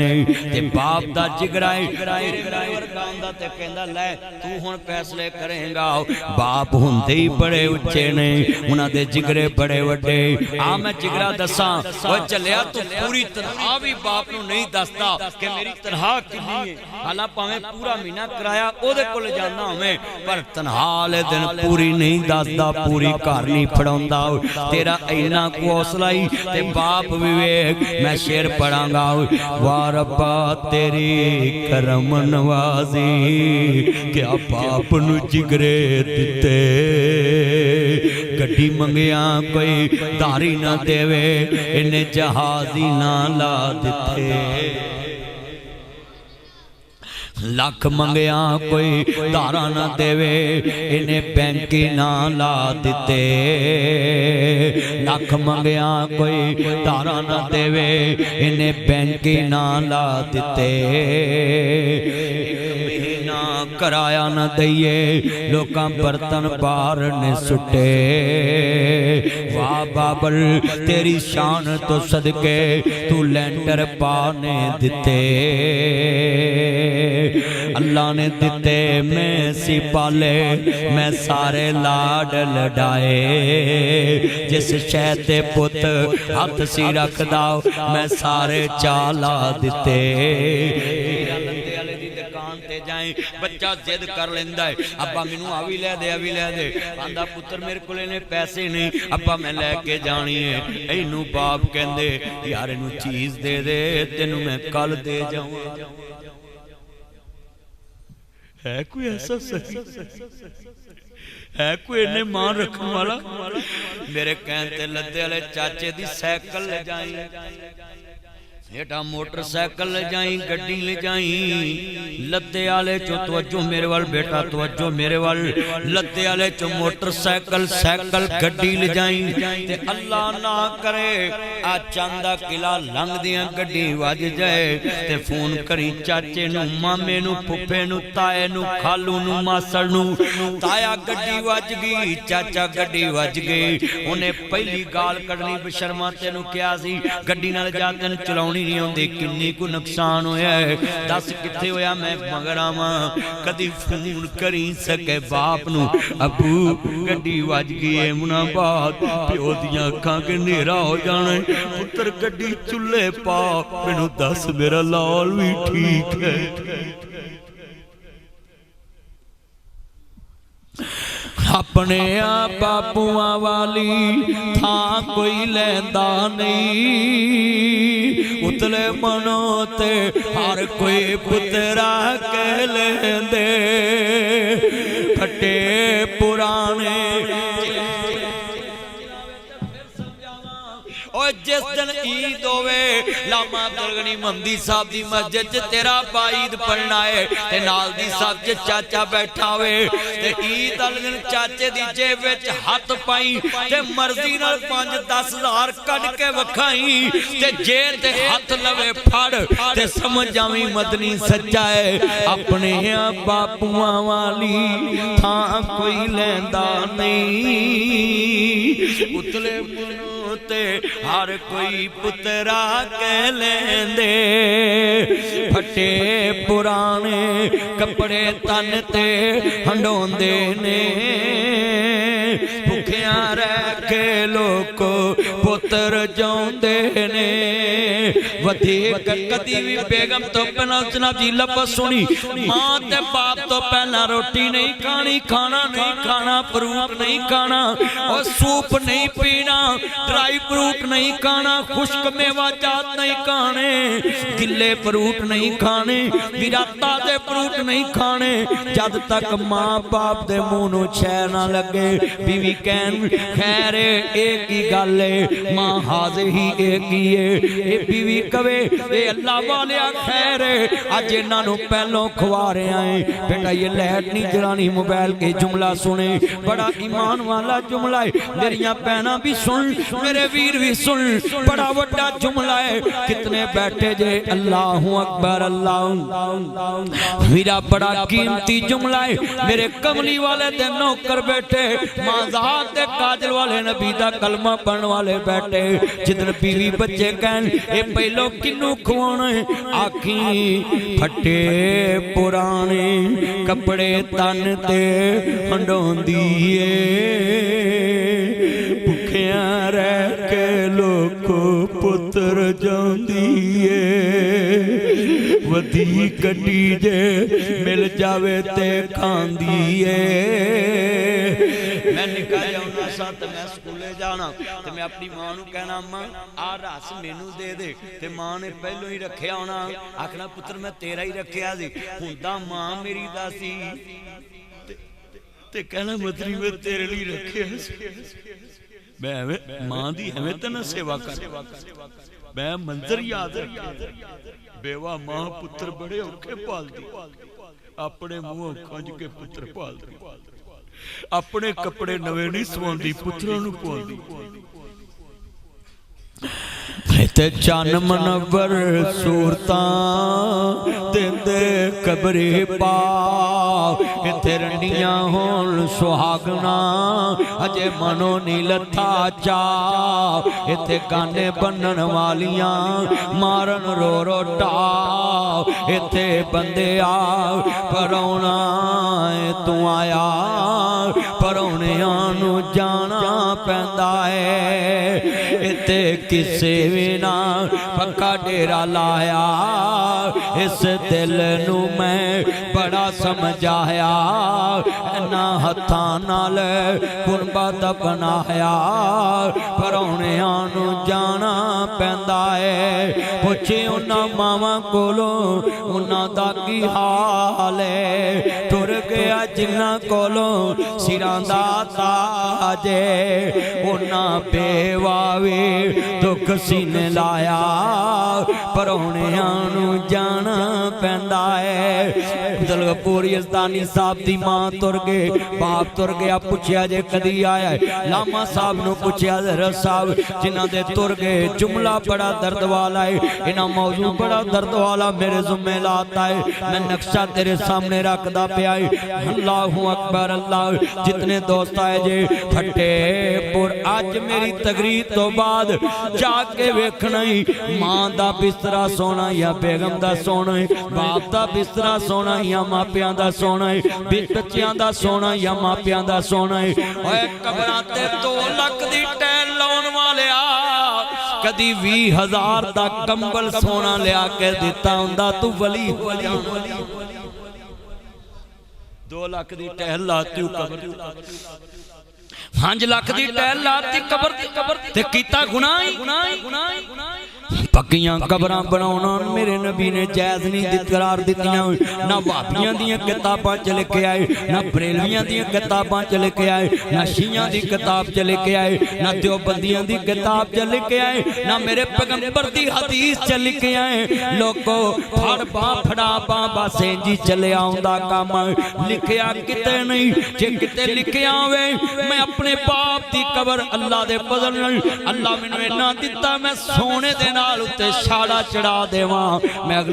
ते बाप दा जिगरा ते कहंदा लै तू हुण फैसले करेगा। बाप हुंदे ही बड़े उच्चे ने, उन्हां दे जिगरे बड़े वड्डे। आ मैं जिगरा दसां ओ चलिया तू पूरी तनख्वाह भी बाप नूं नहीं दसदा कि मेरी तनख्वाह कितनी है, हालां भावें पूरा महीना किराया ओदे कोल जाना होवे पर तनख्वाह वाले दिन पूरी नहीं दसदा, पूरी घर नहीं फड़ाउंदा। तेरा इन्ना हौसला ही ते बाप विवेक मैं शेर पढ़ांगा। वाह रब्बा तेरी करम नवाजी, क्या बाप नू जिगरे दिते। गड्डी मंगिया कोई धारी ना देवे, इन्हें जहाजी ना ला दिते। लख मंगिया कोई धारा ना देवे, इन्हें बैंकी ना ला दिते। लख मंगिया कोई धारा ना देवे, इन्हें बैंकी ना ला दिते। कराया न दईए लोकां बर्तन बाहर ने सुटे। वाह बाबल तेरी शान तो सदके तू लैंटर पाने दिते। अल्लाह ने दिते मैं सी पाले, मैं सारे लाड लडाए। जिस शह ते पुत हथ सी रखदा मैं सारे चाला दिते। जाए बच्चा जिद कर लेंदा है, अब्बा मैनू आ भी लै दे, आ भी लै दे। आंदा पुत्र मेरे कोल इन्ने पैसे नहीं, अब्बा मैं लैके जानी है। इनू बाप कहंदे यार इनू चीज दे दे, तेनू मैं कल दे जाऊंगा। है कोई ऐसा सही, है कोई इन्ने मान रखने वाला? मेरे कहते लद्दे वाले चाचे दी साइकिल ले जाई, बेटा मोटरसाइकिल ले जाई, गड्डी ले जाई। लद्दे आले चो तवज्जो मेरे वाल, बेटा तवज्जो मेरे वाल। लद्दे आले चो मोटरसाइकिल साइकिल गड्डी ले जाई ते अल्लाह ना करे आ चांदा किला लंघ दियां गड्डी वज जाए ते फोन करी चाचे नू, मामे नू, फुफे नू, ताए नू, खालू नू, मासड़ नू। ताया गड्डी वज गई, चाचा गड्डी वज गई। उन्हें पहली गाल कढ़नी बशर्मा तेनू क्या सी गड्डी नाल जा तेन चलाउणी नहीं आउंदी, किन्नी को नुकसान होया है, दस किथे होया मैं मगर आवां। कदी फोन करी सके बाप नू, अबू गड्डी वज गई है मुनाबाद, प्यो दियां अखां के नेरा हो जाना है, पुत्र गड्डी चुल्हे पा, मैनू दस मेरा लाल भी ठीक है। अपने बापूआ वाली थां कोई लैंदा नहीं, उतले मनो ते हर कोई पुत्रा कह लेंदे। फटे पुराने और जिस दिन ईद होवे लामा दरगनी मंदी साहब दी मस्जिद च तेरा ईद पढ़ना है ते नाल दी साहब च चाचा बैठा होवे ते ईद वाले दिन चाचे दी जेब विच हथ पाई ते मर्जी नाल 5-10 हज़ार कढ के वखाई ते जे ते हथ लवे फड़ ते समझ जावी मदनी सच्चा है। अपने बापूआ वाली थां कोई लैंदा नहीं, उतले ते हर कोई पुत्रा कह लेंदे। फटे पुराने कपड़े तन ते हंडोंदे ने, भुखिया रह के लोको पुत्र जाउंदे ने। वधीक कदी भी बेगम तो बिना जनाब जी लफ्ज़ सुनी, मां ते बाप तो पहला रोटी नहीं खानी, खाना नहीं खाना, फ्रूट नहीं खाना और सूप नहीं पीना, ड्राई फ्रूट नहीं खाना, खुश्क मेवा जात नहीं खाने, गिले फ्रूट नहीं खाने, विराता दे फ्रूट नहीं खाने, जद तक मां बाप दे मुंह नूं छह ना लगे। बीवी कहन खैर एक ही गल है, मां हाज़ ही एक ही है। ये बीवी कवे ए अल्लाह वालिया खैर अज इन्हां नूं पहलों खवा रहा है, बेटा ये लाइट नहीं जलानी, मोबाइल के जुमला सुने, बड़ा ईमान वाला जुमला है। मेरिया भैनां भी सुन, मेरे वीर भी सुन, बड़ा वड्डा जुमला है। कितने बैठे जे अल्लाहु अकबर, अल्लाह मेरा बड़ा कीमती जुमला है। मेरे कमली वाले दे नौकर बैठे, माज़ात दे काजल वाले नबी दा कलमा पढ़न वाले बैठे। जिधर बीवी बच्चे कहन ए पहलो पहलो किनू खवाना है आखी फटे पुराने कपड़े तन ते हंडोंदी है भुखिया रह के लोको पुत्र जांदी है वधी कटी जे मिल जावे ते खांदी है मैं निकल जाऊना सा ते मैं स्कूले जाना ते मैं अपनी मां नूं कहना अम्मा आ रस मैनू दे दे ते मां ने पहलों ही रखिया होना आखना पुत्र मैं तेरा ही रखिया सी हुंदा मां मेरी दा सी ते कहना मदरी मैं तेरे लिए रखिया सी मैं मां दी एवें ते ना सेवा कर मैं मंजर याद बेवा मां पुत्र बड़े औखे पालदी अपने मुंह खंज के पुत्र पालदी अपने कपड़े नवे नहीं सवांदी पुत्रां नूं पवांदी ते चन मनवर सूरतां देंदे कबरे पा इत्थे रंडियां होण सुहागना अजे मनो नी लथा चा इत्थे गाने बनन वालियां मारन रो रो टा इत्थे बंदे आ परौना तू आया परौणियां नूं जाना पैंदा है इत्थे किसे भी ना पक्का डेरा लाया इस दिल नू मैं बड़ा समझाया इन्ना हत्थां नाल कुरबा दा बनाया परौणियां नू जाना पैंदा है पुछे उन्हां मावां कोलों उन्हां दा की हाल है टुर गया जिन्हां कोलों सिरां दा ताज उन्हां बेवावे दुख सीने लाया परौणियां नूं जाना पैंदा है दलगपुर यजदानी साहब दी मां तुर गए बाप तुर गया पुछया जे कदी आया लामा साहब नूं पुछया हज़रत साहब जिन्हां दे तुर गए जुमला बड़ा दर्द वाला है इन्हां मौजू बड़ा दर्द वाला मेरे जुम्मे लाता है मैं नक्शा तेरे सामने रखदा पिया है अल्लाहू अकबर अल्लाह जितने दोस्त आए जे फटेपुर अज मेरी तकरीर तो बाद जाके वेखना ही मां दा बिस्तरा सोना या बेगम दा सोना है बाप दा बिस्तरा सोना या मापियां दा सोना है बच्चियां दा सोना या मापियां दा सोना है ओए कबरां ते 2 लाख दी टैल लाउण वालिया कदी 20,000 दा कंबल सोना लिया के दिता हुंदा तू वली 2 लाख दी टहल लाती कबर 5 लाख दी टहल लाती कबर ते कीता गुनाह पक्कियां कबरां बनाउणा मेरे नबी ने जायज़ नहीं करार दित्तियां ना वाबियां दियां किताबां च लिखे आए ना बरेलवियां दियां किताबां च लिखे आए ना शियां दी किताब च लिखे आए ना देवबंदियां दी किताब च लिखे आए ना मेरे पैगंबर दी हदीस च लिखे आए लोगो फड़ बां फड़ा बां बस इंजी चले आउंदा काम लिखिया किते नहीं जे किते लिखिया होवे मैं अपने बाप दी कबर अल्लाह दे फज़ल नाल अल्लाह मैनूं इन्ना दित्ता मैं सोने दे नाल उत्ते छाड़ा चढ़ा देवां मैं अगले